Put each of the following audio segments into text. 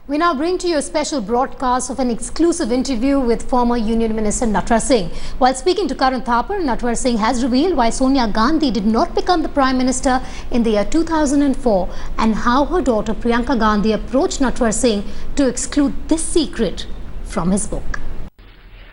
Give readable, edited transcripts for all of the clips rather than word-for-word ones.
We now bring to you a special broadcast of an exclusive interview with former Union Minister Natwar Singh. While speaking to Karan Thapar, Natwar Singh has revealed why Sonia Gandhi did not become the Prime Minister in the year 2004 and how her daughter Priyanka Gandhi approached Natwar Singh to exclude this secret from his book.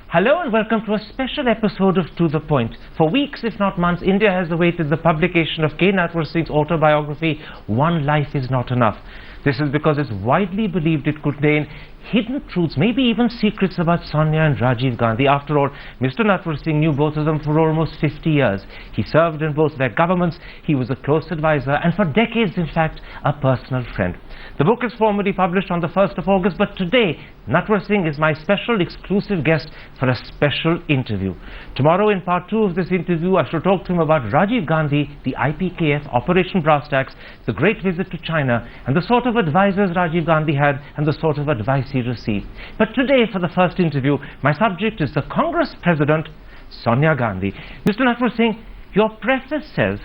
Hello and welcome to a special episode of To The Point. For weeks, if not months, India has awaited the publication of K. Natwar Singh's autobiography, One Life Is Not Enough. This is because it's widely believed it could contain hidden truths, maybe even secrets about Sonia and Rajiv Gandhi. After all, Mr. Natwar Singh knew both of them for almost 50 years. He served in both their governments, he was a close advisor, and for decades, in fact, a personal friend. The book is formally published on the 1st of August, but today, Natwar Singh is my special exclusive guest for a special interview. Tomorrow, in part 2 of this interview, I shall talk to him about Rajiv Gandhi, the IPKF, Operation Brass Tacks, the great visit to China, and the sort of advisors Rajiv Gandhi had and the sort of advice he received. But today, for the first interview, my subject is the Congress President, Sonia Gandhi. Mr. Natwar Singh, your preface says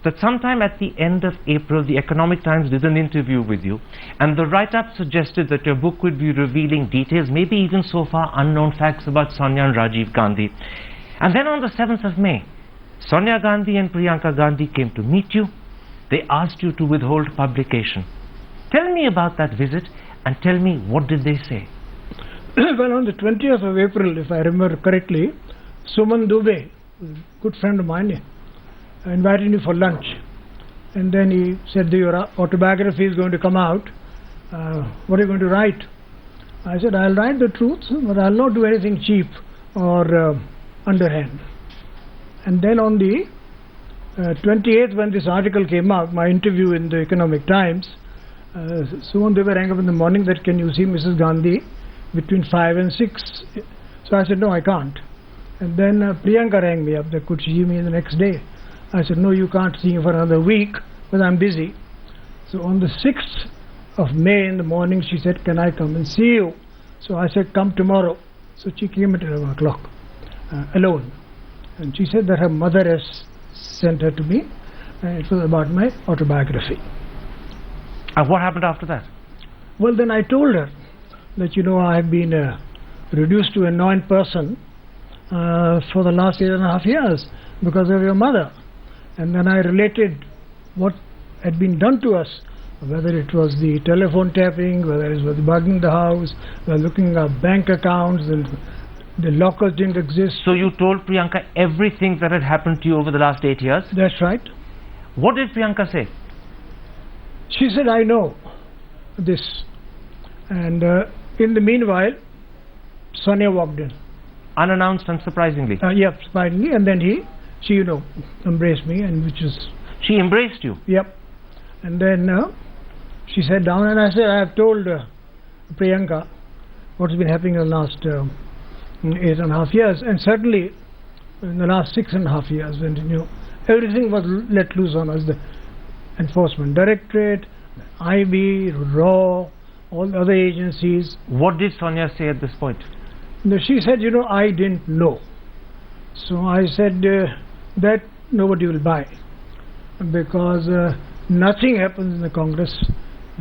that sometime at the end of April, the Economic Times did an interview with you, and the write-up suggested that your book would be revealing details, maybe even so far unknown facts about Sonia and Rajiv Gandhi. And then on the 7th of May, Sonia Gandhi and Priyanka Gandhi came to meet you. They asked you to withhold publication. Tell me about that visit and tell me, what did they say? Well, on the 20th of April, if I remember correctly, Suman Dubey, a good friend of mine, invited me for lunch. And then he said, your autobiography is going to come out. What are you going to write? I said, I'll write the truth, but I'll not do anything cheap or underhand. And then on the 28th, when this article came out, my interview in the Economic Times, Suman Dubey rang up in the morning that, can you see Mrs. Gandhi between 5 and 6? So I said, no, I can't. And then Priyanka rang me up that could she see me the next day. I said, no, you can't see me for another week because I'm busy. So on the 6th of May in the morning, she said, can I come and see you? So I said, come tomorrow. So she came at 11 o'clock alone. And she said that her mother has sent her to me. It was about my autobiography. And what happened after that? Well, then I told her that, I have been reduced to a non-person for the last 8.5 years because of your mother. And then I related what had been done to us, whether it was the telephone tapping, whether it was bugging the house, looking at bank accounts, and the lockers didn't exist. So you told Priyanka everything that had happened to you over the last 8 years? That's right. What did Priyanka say? She said, I know this. And in the meanwhile, Sonia walked in. Unannounced and surprisingly? Yep, surprisingly. And then she embraced me, and which is... She embraced you? Yep. And then she sat down and I said, I have told Priyanka what's been happening in the last 8.5 years, and certainly in the last 6.5 years, when everything was let loose on us, the Enforcement Directorate, IB, RAW, all the other agencies. What did Sonia say at this point? She said, I didn't know. So I said that nobody will buy, because nothing happens in the Congress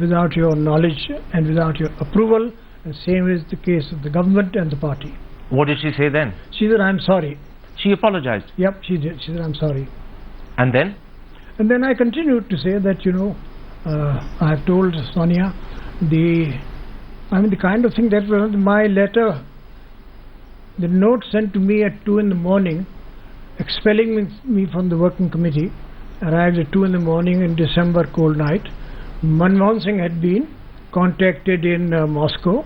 without your knowledge and without your approval, and same is the case of the government and the party. What did she say then? She said, I'm sorry. She apologized? Yep, she did. She said, I'm sorry. And then? And then I continued to say that, I have told Sonia the kind of thing that was my letter, the note sent to me at 2 in the morning, expelling me from the working committee, arrived at 2 in the morning in December cold night. Manmohan Singh had been contacted in Moscow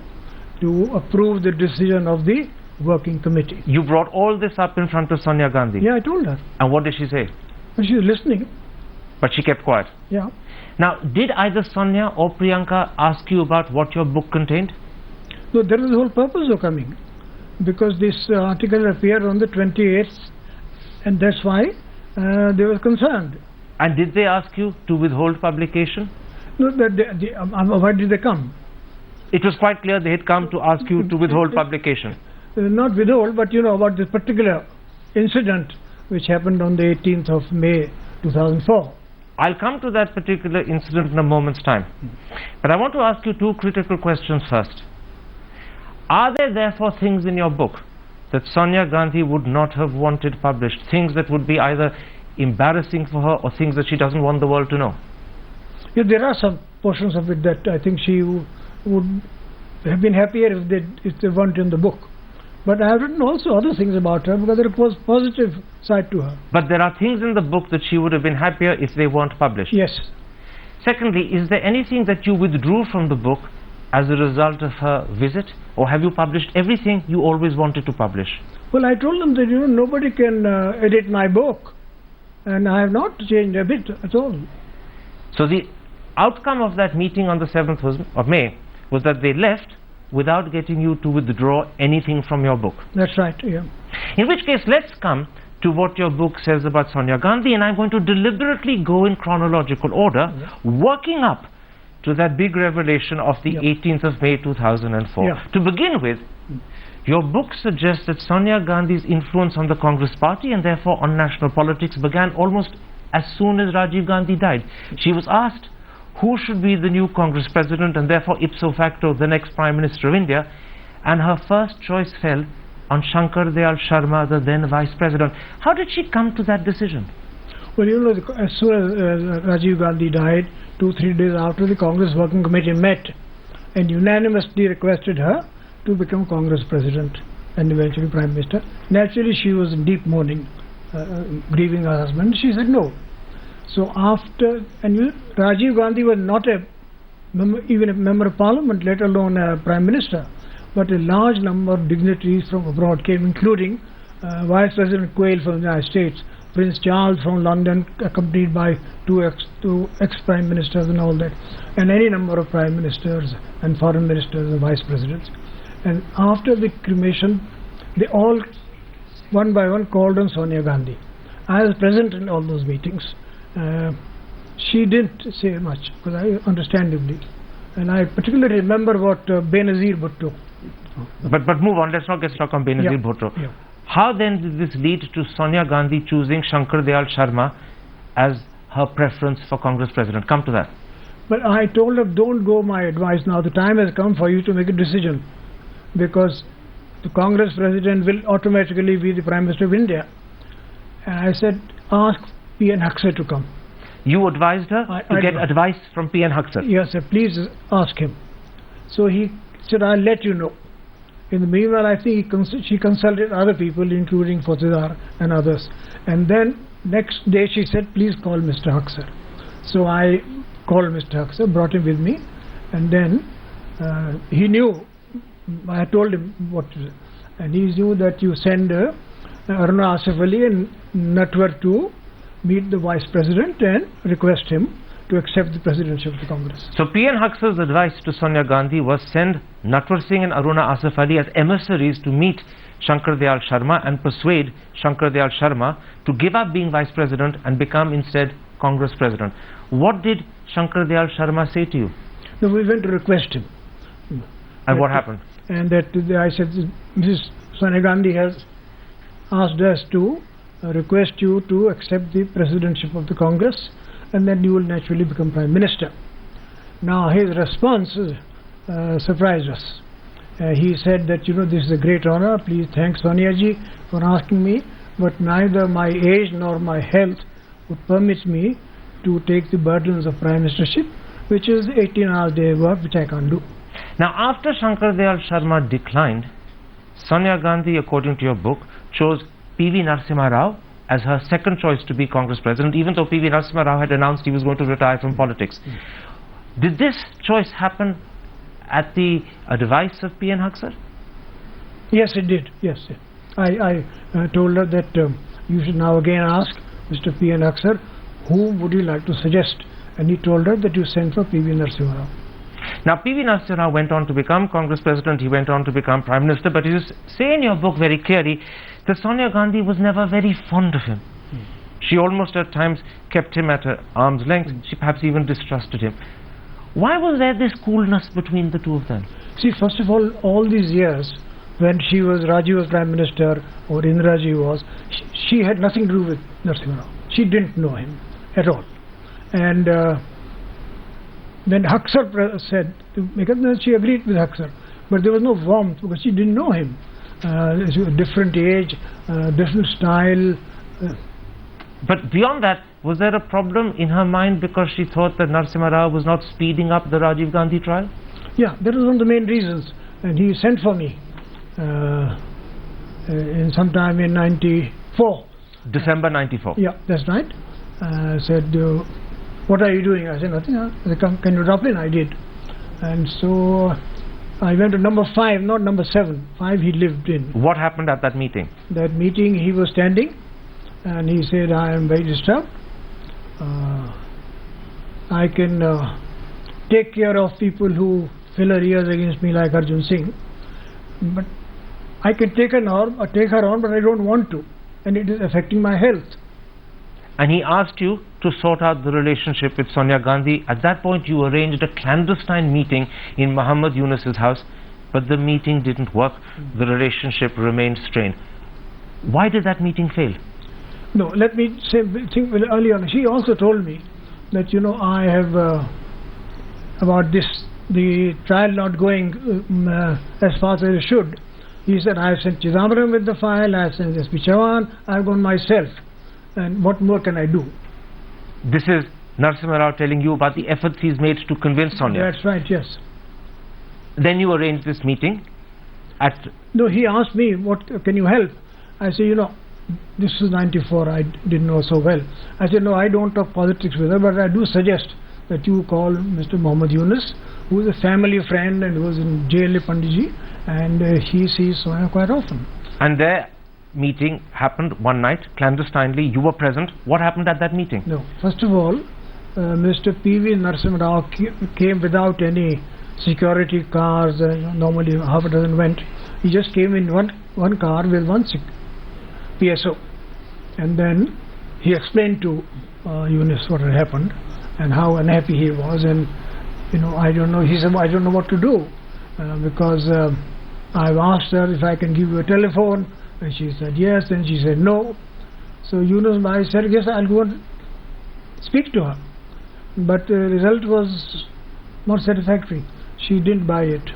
to approve the decision of the working committee. You brought all this up in front of Sonia Gandhi? Yeah, I told her. And what did she say? Well, she was listening. But she kept quiet? Yeah. Now, did either Sonia or Priyanka ask you about what your book contained? No, that was the whole purpose of coming, because this article appeared on the 28th, and that's why they were concerned. And did they ask you to withhold publication? No, why did they come? It was quite clear they had come to ask you to withhold publication. Not withhold, but about this particular incident which happened on the 18th of May 2004. I'll come to that particular incident in a moment's time. But I want to ask you two critical questions first. Are there therefore things in your book that Sonia Gandhi would not have wanted published? Things that would be either embarrassing for her or things that she doesn't want the world to know? Yeah, there are some portions of it that I think she would have been happier if they weren't in the book. But I have written also other things about her because there was positive side to her. But there are things in the book that she would have been happier if they weren't published. Yes. Secondly, is there anything that you withdrew from the book as a result of her visit, or have you published everything you always wanted to publish? Well, I told them that nobody can edit my book, and I have not changed a bit at all. So the outcome of that meeting on the 7th of May was that they left without getting you to withdraw anything from your book. That's right, yeah. In which case, let's come to what your book says about Sonia Gandhi, and I'm going to deliberately go in chronological order, working up to that big revelation of the 18th of May 2004. Yeah. To begin with, your book suggests that Sonia Gandhi's influence on the Congress party and therefore on national politics began almost as soon as Rajiv Gandhi died. She was asked who should be the new Congress president and therefore ipso facto the next Prime Minister of India, and her first choice fell on Shankar Dayal Sharma, the then Vice President. How did she come to that decision? Well, as soon as Rajiv Gandhi died, 2-3 days after, the Congress Working Committee met and unanimously requested her to become Congress President and eventually Prime Minister. Naturally, she was in deep mourning, grieving her husband. She said no. So after, Rajiv Gandhi was not even a member of Parliament, let alone a Prime Minister, but a large number of dignitaries from abroad came, including Vice President Quayle from the United States, Prince Charles from London, accompanied by two ex-Prime Ministers and all that, and any number of Prime Ministers and Foreign Ministers and Vice Presidents. And after the cremation, they all, one by one, called on Sonia Gandhi. I was present in all those meetings. She didn't say much, because understandably, and I particularly remember what Benazir Bhutto. But move on, let's not get stuck on Benazir Bhutto. Yeah. How then did this lead to Sonia Gandhi choosing Shankar Dayal Sharma as her preference for Congress President? Come to that. But I told her, don't go my advice now. The time has come for you to make a decision, because the Congress President will automatically be the Prime Minister of India. And I said, ask P.N. Huxley to come. You advised her to get advice from P.N. Huxley? Yes, sir, please ask him. So he said, I'll let you know. In the meanwhile, I think she consulted other people, including Fotidar and others. And then next day she said, please call Mr. Huxley. So I called Mr. Huxley, brought him with me, and then he knew, I told him what to do. And he knew that you send Aruna Asif Ali and Natwar to meet the Vice President and request him to accept the presidency of the Congress. So P.N. Huxley's advice to Sonia Gandhi was send Natwar Singh and Aruna Asif Ali as emissaries to meet Shankar Dayal Sharma and persuade Shankar Dayal Sharma to give up being Vice President and become instead Congress President. What did Shankar Dayal Sharma say to you? No, we went to request him. And what happened? And that I said, Mrs. Sonia Gandhi has asked us to request you to accept the presidency of the Congress, and then you will naturally become Prime Minister. Now his response surprised us. He said that, this is a great honor, please thank Sonia ji for asking me, but neither my age nor my health would permit me to take the burdens of Prime Ministership, which is 18-hour day work, which I can't do. Now after Shankar Dayal Sharma declined, Sonia Gandhi, according to your book, chose P.V. Narasimha Rao as her second choice to be Congress President, even though P.V. Narasimha Rao had announced he was going to retire from politics. Did this choice happen at the advice of P.N. Huxley? Yes, it did. Yes. I told her that you should now again ask Mr. P.N. Huxley, whom would you like to suggest? And he told her that you send for P.V. Narasimha Rao. Now P.V. Narasimha Rao went on to become Congress President, he went on to become Prime Minister, but you say in your book very clearly that Sonia Gandhi was never very fond of him. She almost at times kept him at arm's length, she perhaps even distrusted him. Why was there this coolness between the two of them? See, first of all these years, when Rajiv was Prime Minister or Indira ji was, she had nothing to do with Narasimha Rao. She didn't know him at all. And then Haksar said to make it, she agreed with Haksar, but there was no warmth because she didn't know him. Different age, different style. But beyond that, was there a problem in her mind because she thought that Narasimha Rao was not speeding up the Rajiv Gandhi trial? Yeah, that was one of the main reasons. And he sent for me in sometime in 94. December 94. Yeah, that's right. Said, what are you doing? I said, nothing. I said, can you drop in? I did. And so I went to number 5, not number 7. 5 he lived in. What happened at that meeting? That meeting he was standing and he said, I am very disturbed. I can take care of people who fill her ears against me like Arjun Singh, but I can take her on, but I don't want to, and it is affecting my health. And he asked you to sort out the relationship with Sonia Gandhi. At that point you arranged a clandestine meeting in Muhammad Yunus's house, but the meeting didn't work. The relationship remained strained. Why did that meeting fail? No, let me say think early on. She also told me that, you know, I have about the trial not going as fast as it should. He said, I have sent Chidambaram with the file, I have sent S.P. Chavan, I have gone myself, and what more can I do? This is Narasimha Rao telling you about the efforts he's made to convince Sonia. That's right, yes. Then you arranged this meeting at... No, he asked me, what can you help? I said, you know, this is 94, I didn't know so well. I said, no, I don't talk politics with her, but I do suggest that you call Mr. Muhammad Yunus, who is a family friend and who was in jail in Pandiji, and he sees Sonia quite often. And their meeting happened one night, clandestinely. You were present. What happened at that meeting? No, first of all, Mr. P.V. Narasimha Rao came without any security cars. Normally half a dozen went. He just came in one car with one PSO, and then he explained to Yunus what had happened and how unhappy he was, and you know, I don't know. He said, I don't know what to do because I've asked her if I can give you a telephone, and she said yes, and she said no. So Yunus Bhai said, yes, I'll go and speak to her, but the result was not satisfactory. She didn't buy it.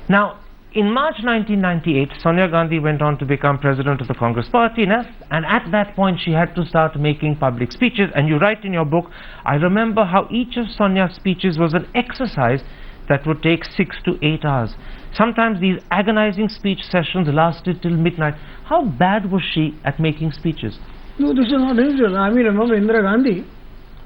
Now, in March 1998, Sonia Gandhi went on to become president of the Congress Party, and at that point she had to start making public speeches. And you write in your book, I remember how each of Sonia's speeches was an exercise that would take 6 to 8 hours. Sometimes these agonizing speech sessions lasted till midnight. How bad was she at making speeches? No, this is not unusual. I mean, I remember Indira Gandhi,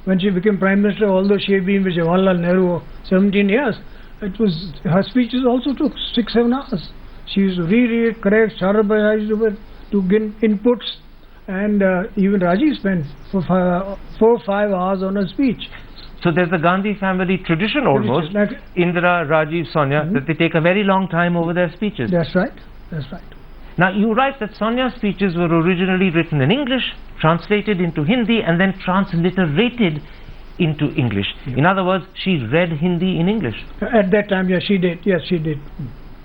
when she became Prime Minister, although she had been with Jawaharlal Nehru 17 years, her speeches also took 6-7 hours. She used to read, correct, to give inputs, and even Rajiv spent 4 or 5 hours on her speech. So there's the Gandhi family tradition almost, like Indira, Rajiv, Sonia, that they take a very long time over their speeches. That's right, that's right. Now you write that Sonia's speeches were originally written in English, translated into Hindi, and then transliterated into English. Yeah. In other words, she read Hindi in English. At that time, yes, she did. Yes, she did.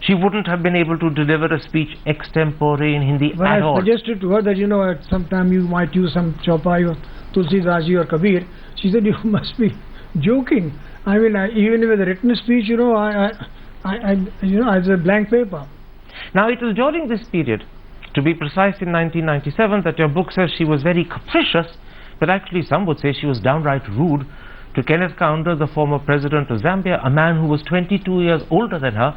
She wouldn't have been able to deliver a speech extempore in Hindi at all. I suggested to her that, you know, at some time you might use some Chaupai or Tulsidaji or Kabir. She said, you must be joking. I mean, even with a written speech, you know, I was a blank paper. Now, it was during this period, to be precise in 1997, that your book says she was very capricious, but actually some would say she was downright rude to Kenneth Kaunda, the former president of Zambia, a man who was 22 years older than her,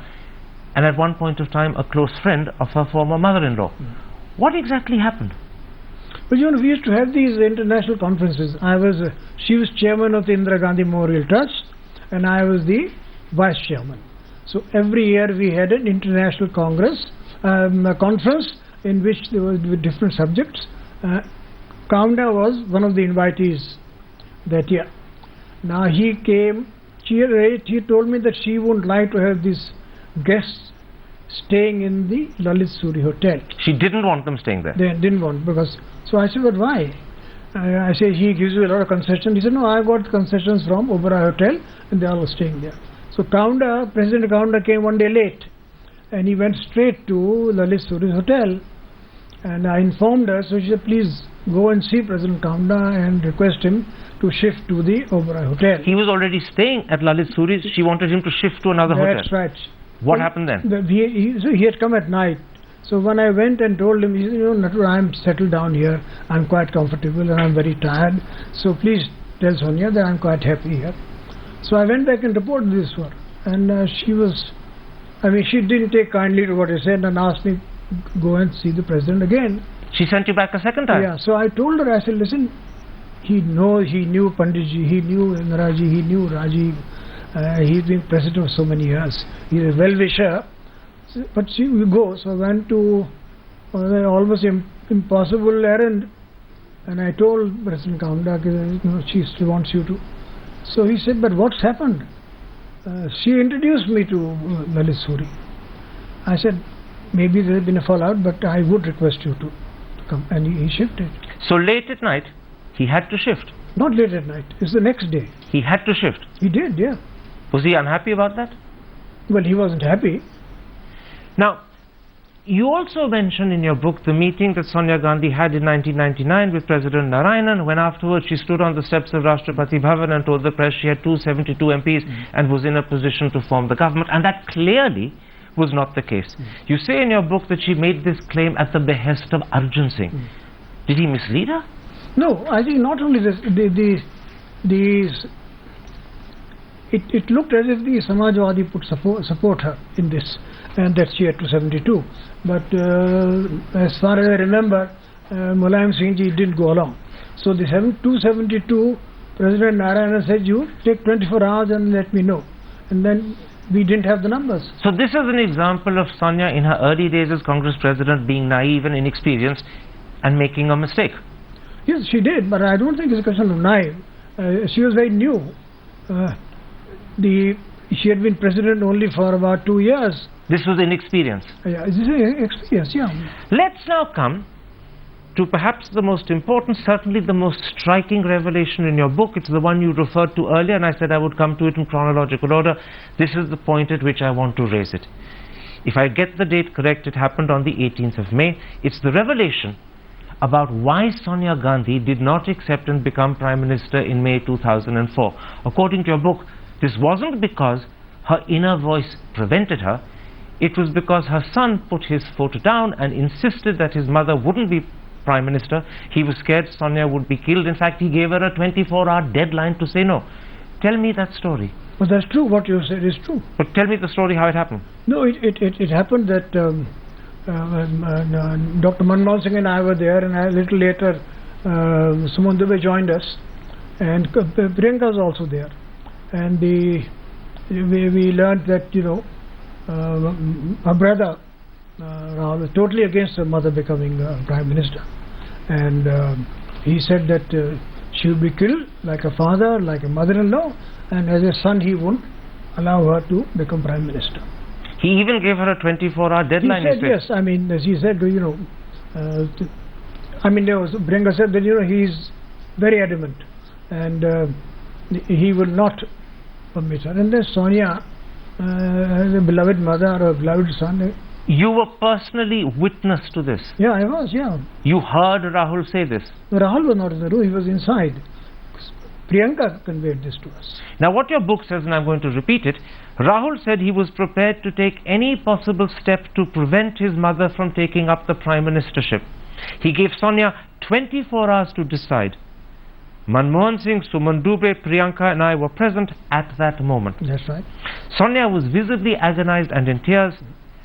and at one point of time a close friend of her former mother-in-law. What exactly happened? Well, you know, we used to have these international conferences. She was chairman of the Indira Gandhi Memorial Trust, and I was the vice chairman. So every year we had an international conference in which there was with different subjects. Kaunda was one of the invitees that year. Now he came, she told me that she wouldn't like to have these guests staying in the Lalit Suri Hotel. She didn't want them staying there? They didn't want, because, so I said, but why? I said, he gives you a lot of concessions. He said, no, I got concessions from Oberoi Hotel, and they all were staying there. So Kaunda, President Kaunda came one day late, and he went straight to Lalit Suri Hotel, and I informed her, so she said, please go and see President Kamda and request him to shift to the Oberoi Hotel. He was already staying at Lalit Suri's. She wanted him to shift to another hotel. That's right. What happened then? So he had come at night. So when I went and told him, he said, you know, Natwar, I'm settled down here. I'm quite comfortable and I'm very tired. So please tell Sonia that I'm quite happy here. So I went back and reported this to her. And she was, I mean, she didn't take kindly to what I said and asked me to go and see the president again. She sent you back a second time? Yeah, so I told her, I said, listen, he knew Panditji, he knew Indiraji, he knew Rajiv. He's been president for so many years. He's a well-wisher. But she will go. So I went to an almost impossible errand. And I told President Kamda, you know, she still wants you to. So he said, but what's happened? She introduced me to Lalit Suri. I said, maybe there has been a fallout, but I would request you to come. And he shifted. So late at night, he had to shift? Not late at night. It's the next day. He had to shift? He did, yeah. Was he unhappy about that? Well, he wasn't happy. Now, you also mention in your book the meeting that Sonia Gandhi had in 1999 with President Narayanan, when afterwards she stood on the steps of Rashtrapati Bhavan and told the press she had 272 MPs and was in a position to form the government, and that clearly was not the case. You say in your book that she made this claim at the behest of Arjun Singh. Did he mislead her? No, I think not only this, it looked as if the Samajwadi put support her in this, and that she had 272. But as far as I remember, Mulayam Singh ji didn't go along. So the 272, President Narayana said, you take 24 hours and let me know. And then we didn't have the numbers. So this is an example of Sonia in her early days as Congress President being naive and inexperienced and making a mistake. Yes, she did, but I don't think it's a question of naive. She was very new. She had been president only for about 2 years. This was inexperience. Yeah, this is experience, yeah. Let's now come to perhaps the most important, certainly the most striking revelation in your book. It's the one you referred to earlier, and I said I would come to it in chronological order. This is the point at which I want to raise it. If I get the date correct, it happened on the 18th of May. It's the revelation about why Sonia Gandhi did not accept and become Prime Minister in May 2004. According to your book, this wasn't because her inner voice prevented her. It was because her son put his foot down and insisted that his mother wouldn't be Prime Minister. He was scared Sonia would be killed. In fact, he gave her a 24-hour deadline to say no. Tell me that story. Well, that's true. What you said is true. But tell me the story how it happened. No, it happened that Dr. Manmohan Singh and I were there, and a little later Suman Dubey joined us, and Priyanka was also there. And we learned that, you know, her brother Rahul was totally against her mother becoming Prime Minister, and he said that she would be killed like a father, like a mother-in-law, and as a son he wouldn't allow her to become Prime Minister. He even gave her a 24-hour deadline. He said yes. I mean, as he said, you know, Priyanka said that, you know, he's very adamant, and he will not permit her. And then Sonia, as a beloved mother or a beloved son. You were personally witness to this? Yeah, I was, yeah. You heard Rahul say this? No, Rahul was not in the room, he was inside. Priyanka conveyed this to us. Now what your book says, and I'm going to repeat it, Rahul said he was prepared to take any possible step to prevent his mother from taking up the Prime Ministership. He gave Sonia 24 hours to decide. Manmohan Singh, Suman Dubey, Priyanka and I were present at that moment. That's right. Sonia was visibly agonized and in tears.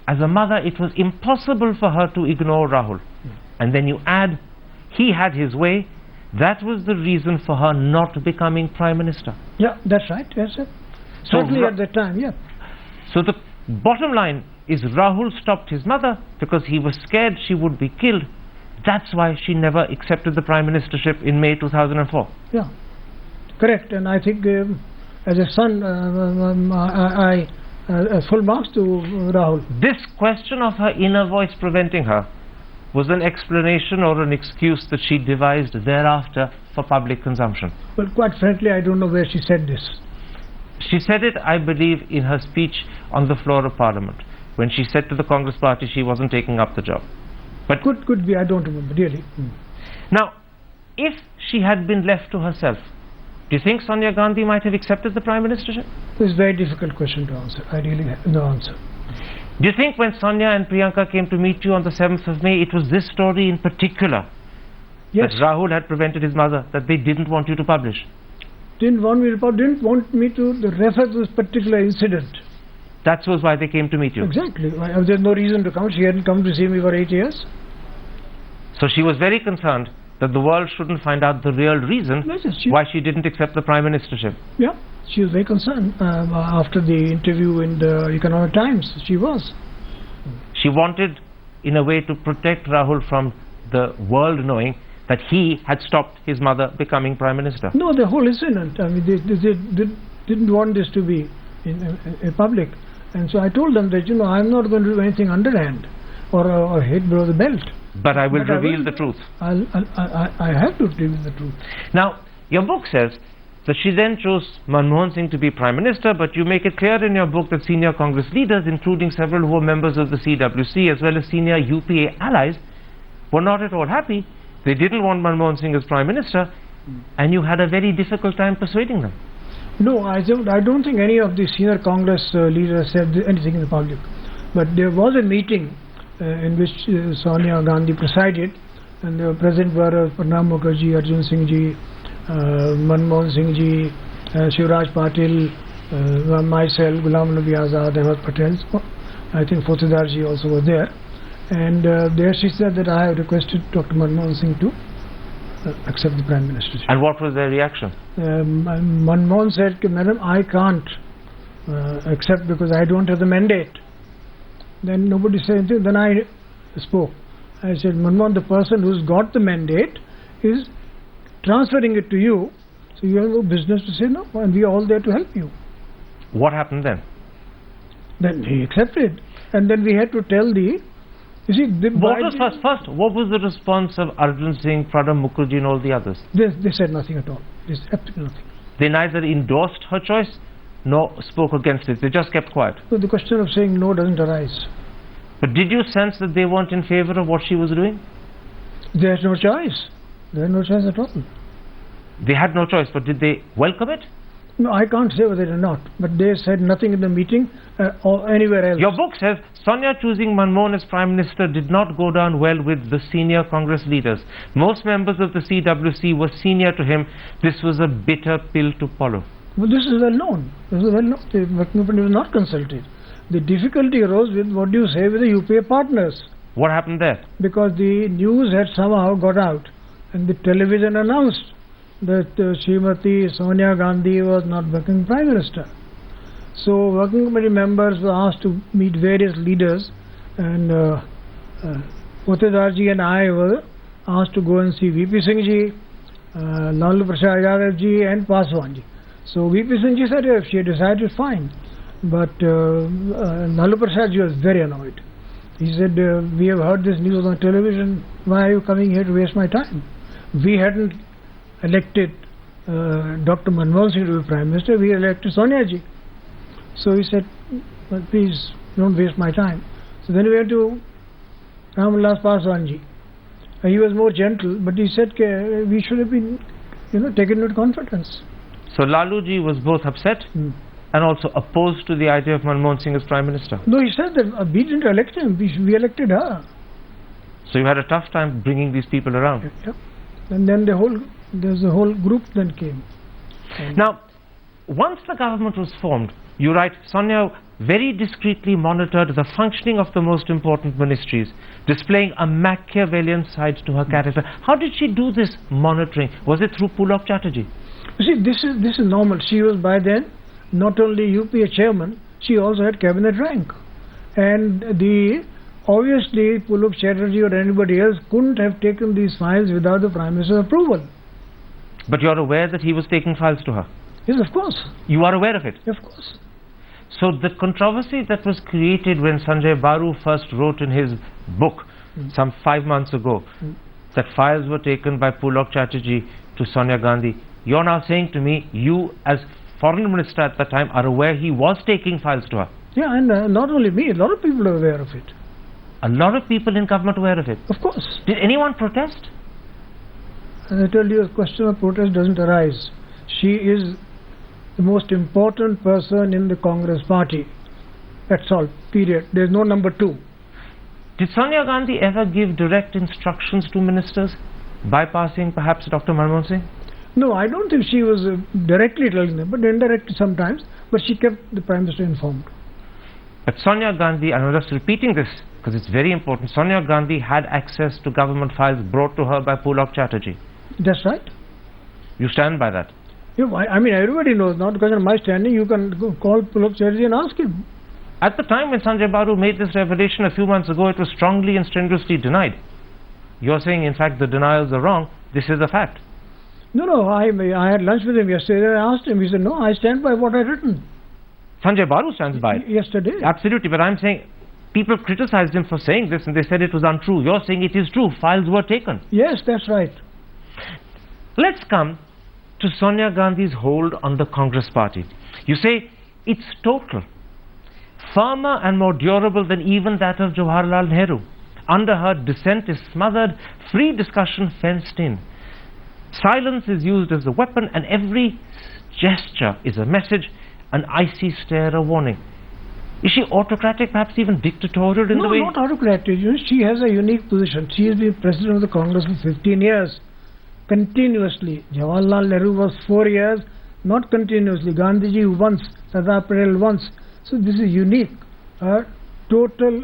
As a mother, it was impossible for her to ignore Rahul. And then you add, he had his way. That was the reason for her not becoming Prime Minister. Yeah, that's right. Yes, sir. Certainly at that time, yeah. So the bottom line is Rahul stopped his mother because he was scared she would be killed. That's why she never accepted the Prime Ministership in May 2004. Yeah, correct. And I think as a son, I full marks to Rahul. This question of her inner voice preventing her was an explanation or an excuse that she devised thereafter for public consumption. Well, quite frankly, I don't know where she said this. She said it, I believe, in her speech on the floor of Parliament, when she said to the Congress Party she wasn't taking up the job. But could be, I don't remember, really. Now, if she had been left to herself, do you think Sonia Gandhi might have accepted the Prime Ministership? It's a very difficult question to answer. I really have no answer. Do you think when Sonia and Priyanka came to meet you on the 7th of May, it was this story in particular Yes. that Rahul had prevented his mother, that they didn't want you to publish? Didn't want me to refer to this particular incident. That was why they came to meet you. Exactly. There's no reason to come. She hadn't come to see me for 8 years. So she was very concerned that the world shouldn't find out the real reason Yes, why she didn't accept the Prime Ministership. Yeah, she was very concerned after the interview in the Economic Times. She was. She wanted, in a way, to protect Rahul from the world knowing that he had stopped his mother becoming Prime Minister. No, the whole incident. I mean, they didn't want this to be in public. And so I told them that, I'm not going to do anything underhand or hit below the belt. But I will reveal the truth. I have to reveal the truth. Now, your book says that she then chose Manmohan Singh to be Prime Minister, but you make it clear in your book that senior Congress leaders, including several who were members of the CWC as well as senior UPA allies, were not at all happy. They didn't want Manmohan Singh as Prime Minister, and you had a very difficult time persuading them. No, I don't think any of the senior Congress leaders said anything in the public. But there was a meeting in which Sonia Gandhi presided, and the present were Pranab Mukherjee, Arjun Singh ji, Manmohan Singh ji, Shivraj Patil, myself, Ghulam Nabi Azad, Ahmed Patel. I think Fotedar ji also was there. And there she said that I have requested Dr. Manmohan Singh to accept the Prime Ministership. And what was their reaction? Manmohan said, Madam, I can't accept because I don't have the mandate. Then nobody said anything. Then I spoke. I said, Manmohan, the person who's got the mandate is transferring it to you, so you have no business to say no, and we are all there to help you. What happened then? Then he accepted. And then we had to tell you see, what was first? What was the response of Arjun Singh, Pranab Mukherjee and all the others? They said nothing at all. They said absolutely nothing. They neither endorsed her choice nor spoke against it. They just kept quiet. So the question of saying no doesn't arise. But did you sense that they weren't in favor of what she was doing? There's no choice. There's no choice at all. They had no choice, but did they welcome it? No, I can't say whether or not, but they said nothing in the meeting or anywhere else. Your book says Sonia choosing Manmohan as Prime Minister did not go down well with the senior Congress leaders. Most members of the CWC were senior to him. This was a bitter pill to swallow. Well, this is well known. This is well known. The working party was not consulted. The difficulty arose with what do you say with the UPA partners. What happened there? Because the news had somehow got out and the television announced that Srimati Sonia Gandhi was not working Prime Minister. So working committee members were asked to meet various leaders, and Potedarji and I were asked to go and see VP Singh ji, Lalu Prasad Yadav ji and Paswan ji. So VP Singh ji said if she had decided, fine. But Lalu Prasad ji was very annoyed. He said, we have heard this news on television, why are you coming here to waste my time? We hadn't elected Dr. Manmohan Singh to be Prime Minister, we elected Sonia ji. So he said, well, please don't waste my time. So then we went to Ramvilas Paswan ji. He was more gentle, but he said we should have been taken into confidence. So Lalu ji was both upset and also opposed to the idea of Manmohan Singh as Prime Minister. No, he said that we didn't elect him, we elected her. So you had a tough time bringing these people around. Yeah. And then there's a whole group then came. Now, once the government was formed, you write, Sonia very discreetly monitored the functioning of the most important ministries, displaying a Machiavellian side to her character. How did she do this monitoring? Was it through Pulok Chatterjee? You see, this is normal. She was by then not only UPA chairman, she also had cabinet rank. And obviously Pulok Chatterjee or anybody else couldn't have taken these files without the Prime Minister's approval. But you're aware that he was taking files to her? Yes, of course. You are aware of it? Of course. So the controversy that was created when Sanjay Baru first wrote in his book some 5 months ago that files were taken by Pulok Chatterjee to Sonia Gandhi, you're now saying to me, you as foreign minister at the time are aware he was taking files to her? Yeah, and not only me, a lot of people are aware of it. A lot of people in government were aware of it? Of course. Did anyone protest? And I tell you, a question of protest doesn't arise. She is the most important person in the Congress party. That's all, period. There's no number two. Did Sonia Gandhi ever give direct instructions to ministers, bypassing perhaps Dr. Manmohan Singh? No, I don't think she was directly telling them, but indirectly sometimes. But she kept the Prime Minister informed. But Sonia Gandhi, and I'm just repeating this because it's very important, Sonia Gandhi had access to government files brought to her by Pulak Chatterjee. That's right. You stand by that? Yeah, I mean, everybody knows, not because of my standing. You can call Pulak Chatterjee and ask him. At the time when Sanjay Baru made this revelation a few months ago, it was strongly and strenuously denied. You're saying, in fact, the denials are wrong. This is a fact. No, I had lunch with him yesterday. I asked him. He said, no, I stand by what I've written. Sanjay Baru stands by it. Yesterday. Absolutely, but I'm saying people criticized him for saying this and they said it was untrue. You're saying it is true. Files were taken. Yes, that's right. Let's come to Sonia Gandhi's hold on the Congress party. You say it's total, firmer and more durable than even that of Jawaharlal Nehru. Under her, dissent is smothered, free discussion fenced in. Silence is used as a weapon, and every gesture is a message, an icy stare, a warning. Is she autocratic, perhaps even dictatorial in the way? No, not autocratic. You know, she has a unique position. She has been president of the Congress for 15 years, continuously. Jawaharlal Nehru was 4 years, not continuously. Gandhiji once, Sardar Patel once. So this is unique. Total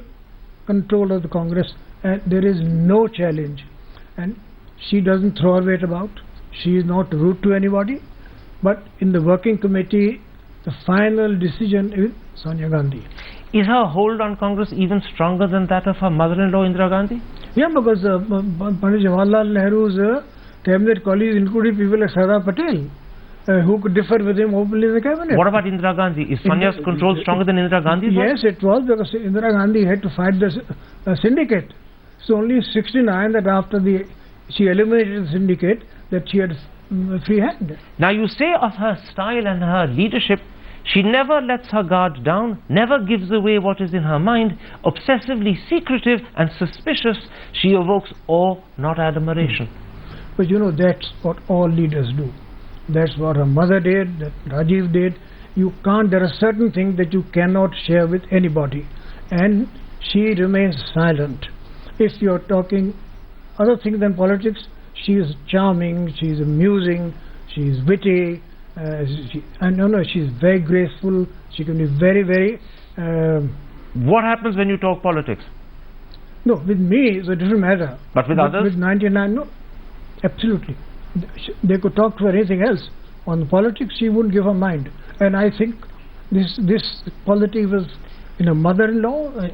control of the Congress, and there is no challenge. And she doesn't throw her weight about. She is not rude to anybody. But in the working committee, the final decision is Sonia Gandhi. Is her hold on Congress even stronger than that of her mother-in-law Indira Gandhi? Yeah, because Pandit Jawaharlal Nehru's cabinet colleagues included people like Sardar Patel, who could differ with him openly in the cabinet. What about Indira Gandhi? Is Sonia's control stronger than Indira Gandhi's? Yes, it was, because Indira Gandhi had to fight the syndicate. So only 69 that after she eliminated the syndicate that she had free hand. Now you say of her style and her leadership, she never lets her guard down, never gives away what is in her mind, obsessively secretive and suspicious, she evokes awe, not admiration. But you know, that's what all leaders do. That's what her mother did, that Rajiv did. You can't, there are certain things that you cannot share with anybody. And she remains silent. If you're talking other things than politics, she is charming, she is amusing, she is witty, she's very graceful, she can be very, very... what happens when you talk politics? No, with me it's a different matter. But with others? With 99, no, absolutely. They could talk to her anything else. On politics, she wouldn't give her mind. And I think this quality was in a mother-in-law,